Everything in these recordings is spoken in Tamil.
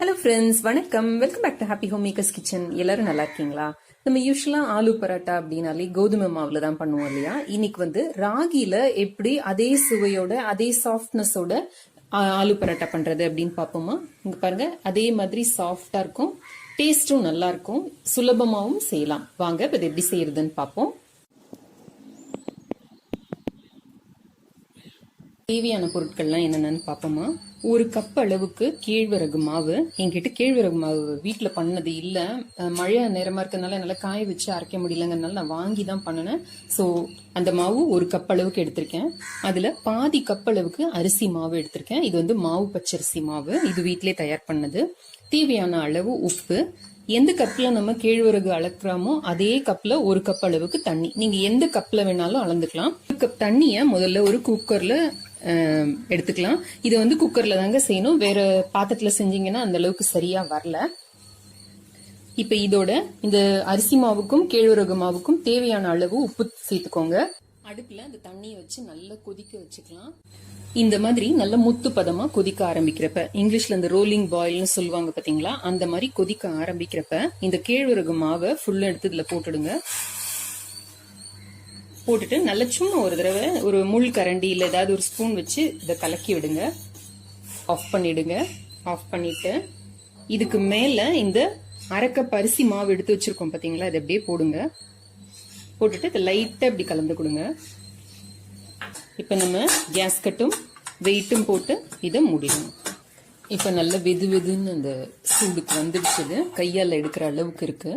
ஹலோ ஃப்ரெண்ட்ஸ், வணக்கம். Welcome back to happy home makers kitchen. எல்லாரும் நல்லா இருக்கீங்களா? நம்ம யூஸ்வலா ஆலு பராட்டா அப்படின்னாலே கோதுமை மாவுல தான் பண்ணுவோம் இல்லையா? இன்னைக்கு ராகில எப்படி அதே சுவையோட அதே சாஃப்ட்னஸோட ஆலு பராட்டா பண்றது அப்படின்னு பார்ப்போமா? இங்க பாருங்க, அதே மாதிரி சாஃப்டா இருக்கும், டேஸ்டும் நல்லா இருக்கும், சுலபமாவும் செய்யலாம். வாங்க இப்ப எப்படி செய்யறதுன்னு பார்ப்போம். தேவையான பொருட்கள்லாம் என்னென்னு பார்ப்போமா? ஒரு கப் அளவுக்கு கேழ்வரகு மாவு. என்கிட்ட கேழ்வரகு மாவு வீட்டில் பண்ணது இல்லை, மழை நேரமா இருக்கிறதுனால என்னால் காய வச்சு அரைக்க முடியலங்கிறதுனால நான் வாங்கி தான் பண்ணினேன். ஸோ அந்த மாவு ஒரு கப் அளவுக்கு எடுத்திருக்கேன். அதில் பாதி கப் அளவுக்கு அரிசி மாவு எடுத்திருக்கேன். இது மாவு பச்சரிசி மாவு, இது வீட்டிலே தயார் பண்ணது. தேவையான அளவு உப்பு. எந்த கப்ல நம்ம கேழ்வரகு அளக்குறோமோ அதே கப்ல ஒரு கப் அளவுக்கு தண்ணி. நீங்க எந்த கப்ல வேணாலும் அளந்துக்கலாம். ஒரு கப் தண்ணிய முதல்ல ஒரு குக்கர்ல எடுத்துக்கலாம். இது குக்கர்ல தாங்க செய்யணும், வேற பாத்திரத்துல செஞ்சீங்கன்னா அந்த அளவுக்கு சரியா வரல. இப்ப இதோட இந்த அரிசி மாவுக்கும் கேழ்வரகு மாவுக்கும் தேவையான அளவு உப்பு சேர்த்துக்கோங்க. அடுப்புல அந்த தண்ணியை வச்சு நல்லா கொதிக்க வச்சுக்கலாம். இந்த மாதிரி நல்ல முத்து பதமா கொதிக்க ஆரம்பிக்கிறப்ப, இங்கிலீஷ்ல இந்த ரோலிங் பாயில்னு சொல்லுவாங்க பாத்தீங்களா, அந்த மாதிரி கொதிக்க ஆரம்பிக்கிறப்ப இந்த கேழ்வரகு மாவை ஃபுல்லா எடுத்து இதுல போட்டுடுங்க. போட்டுட்டு நல்ல சும்மா ஒரு தடவை ஒரு முள் கரண்டி இல்லை ஏதாவது ஒரு ஸ்பூன் வச்சு இதை கலக்கி விடுங்க. ஆஃப் பண்ணிடுங்க. ஆஃப் பண்ணிட்டு இதுக்கு மேல இந்த அரைக்கப் அரிசி மாவு எடுத்து வச்சிருக்கோம் பாத்தீங்களா, இதை அப்படியே போடுங்க. போட்டுட்டு இதை லைட்டா இப்படி கலந்து கொடுங்க. இப்ப நம்ம கேஸ் கட்டும் வெயிட்டும் போட்டு இதை மூடிடணும். இப்ப நல்ல வெது வெதுன்னு அந்த சூடுக்கு வந்துடுச்சு, கையால எடுக்கிற அளவுக்கு இருக்கு.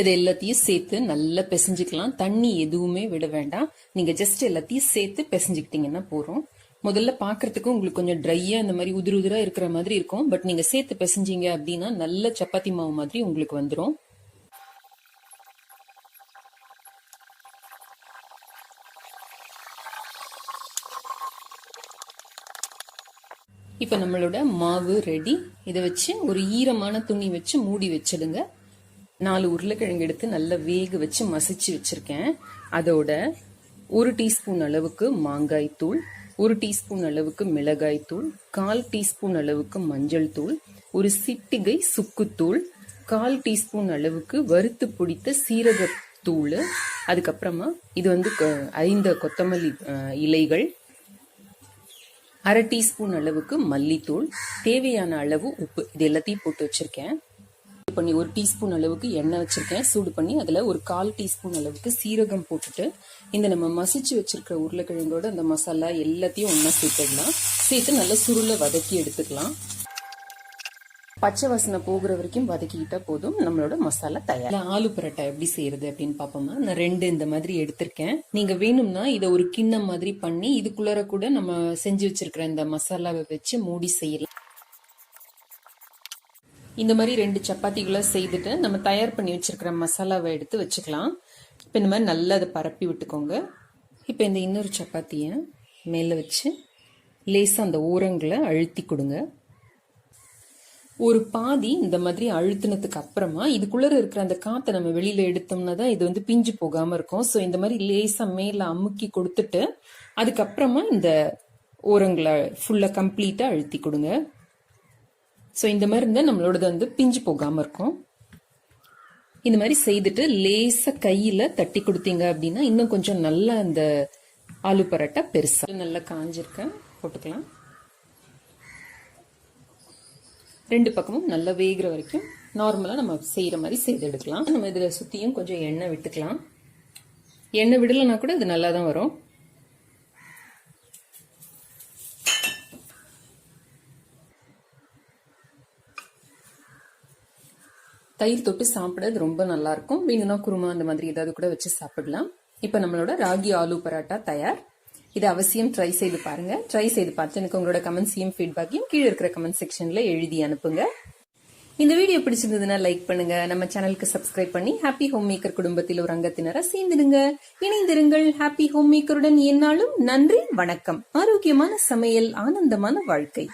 இதை எல்லாத்தையும் சேர்த்து நல்லா பிசைஞ்சுக்கலாம். தண்ணி எதுவுமே விட வேண்டாம். நீங்க ஜஸ்ட் எல்லாத்தையும் சேர்த்து பிசைஞ்சுக்கிட்டீங்கன்னா போறோம். முதல்ல பாக்குறதுக்கு உங்களுக்கு கொஞ்சம் ட்ரையா இந்த மாதிரி உதிர உதிரா இருக்கிற மாதிரி இருக்கும். பட் நீங்க சேர்த்து பிசைஞ்சீங்க அப்படின்னா நல்ல சப்பாத்தி மாவு மாதிரி உங்களுக்கு வந்துடும். இப்ப நம்மளோட மாவு ரெடி. இதை வச்சு ஒரு ஈரமான துணி வச்சு மூடி வச்சிடுங்க. 4 உருளைக்கிழங்கு எடுத்து நல்லா வேக வச்சு மசிச்சு வச்சிருக்கேன். அதோட 1 டீஸ்பூன் அளவுக்கு மாங்காய் தூள், 1 டீஸ்பூன் அளவுக்கு மிளகாய் தூள், 1/4 டீஸ்பூன் அளவுக்கு மஞ்சள் தூள், ஒரு சிட்டிகை சுக்குத்தூள், 1/4 டீஸ்பூன் அளவுக்கு வறுத்து பிடித்த சீரகத்தூள், அதுக்கப்புறமா இது 5 கொத்தமல்லி இலைகள், 1/2 டீஸ்பூன் அளவுக்கு மல்லித்தூள், தேவையான அளவு உப்பு. இது எல்லாத்தையும் போட்டு வச்சிருக்கேன். பண்ணி 1 டீஸ்பூன் அளவுக்கு எண்ணெய் வச்சிருக்கேன். சூடு பண்ணி அதுல ஒரு 1/4 டீஸ்பூன் அளவுக்கு சீரகம் போட்டுட்டு இந்த நம்ம மசிச்சு வச்சிருக்கிற உருளைக்கிழங்கோட அந்த மசாலா எல்லாத்தையும் ஒன்னா சேர்த்துடலாம். சேர்த்து நல்லா சுருள வதக்கி எடுத்துக்கலாம். பச்சை வாசனை போகிற வரைக்கும் வதக்கிக்கிட்டா போதும், நம்மளோட மசாலா தயார். ஆலு பரோட்டா எப்படி செய்யறது அப்படின்னு பாப்போமா? நான் 2 இந்த மாதிரி எடுத்திருக்கேன். நீங்க வேணும்னா இதை ஒரு கிண்ணம் மாதிரி பண்ணி இதுக்குள்ளார கூட நம்ம செஞ்சு வச்சிருக்கிற இந்த மசாலாவை வச்சு மூடி செய்யலாம். இந்த மாதிரி 2 சப்பாத்திகளை செய்துட்டு நம்ம தயார் பண்ணி வச்சிருக்கிற மசாலாவை எடுத்து வச்சுக்கலாம். இப்போ இந்த மாதிரி நல்லா அதை பரப்பி விட்டுக்கோங்க. இப்போ இந்த இன்னொரு சப்பாத்தியை மேலே வச்சு லேசாக அந்த ஓரங்களை அழுத்தி கொடுங்க. ஒரு பாதி இந்த மாதிரி அழுத்தினதுக்கு அப்புறமா இதுக்குள்ள இருக்கிற அந்த காற்றை நம்ம வெளியில எடுத்தோம்னா தான் இது பிஞ்சு போகாம இருக்கும். ஸோ இந்த மாதிரி லேசா மேல அமுக்கி கொடுத்துட்டு அதுக்கப்புறமா இந்த ஓரங்களை ஃபுல்லா கம்ப்ளீட்டா அழுத்தி கொடுங்க. ஸோ இந்த மாதிரி இருந்தால் நம்மளோடது பிஞ்சு போகாம இருக்கும். இந்த மாதிரி செய்துட்டு லேசா கையில தட்டி கொடுத்தீங்க அப்படின்னா இன்னும் கொஞ்சம் நல்லா அந்த ஆலு பரோட்டா பெருசா நல்லா காஞ்சிருக்க போட்டுக்கலாம். 2 பக்கமும் நல்லா வேகிற வரைக்கும் நார்மலா நம்ம செய்யற மாதிரி செய்து எடுக்கலாம். நம்ம இதுல சுத்தியும் கொஞ்சம் எண்ணெய் விட்டுக்கலாம். எண்ணெய் விடலைன்னா கூட இது நல்லா தான் வரும். தயிர் தொட்டு சாப்பிட ரொம்ப நல்லா இருக்கும். வேணும்னா குருமா அந்த மாதிரி ஏதாவது கூட வச்சு சாப்பிடலாம். இப்ப நம்மளோட ராகி ஆலு பராட்டா தயார். இதை அவசியம் ட்ரை செய்து பாருங்க. ட்ரை செய்து பார்த்து எனக்கு உங்களோட கமெண்ட்ஸையும் ஃபீட்பேக்கையும் கீழே இருக்கிற கமெண்ட் செக்ஷன்ல எழுதி அனுப்புங்க. இந்த வீடியோ பிடிச்சிருந்ததுன்னா லைக் பண்ணுங்க. நம்ம சேனலுக்கு சப்ஸ்கிரைப் பண்ணி ஹாப்பி ஹோம் மேக்கர் குடும்பத்தில் ஒரு அங்கத்தினரா சேர்ந்துடுங்க. இணைந்திருங்கள் ஹாப்பி ஹோம் மேக்கருடன். என்னாலும் நன்றி, வணக்கம். ஆரோக்கியமான சமையல், ஆனந்தமான வாழ்க்கை.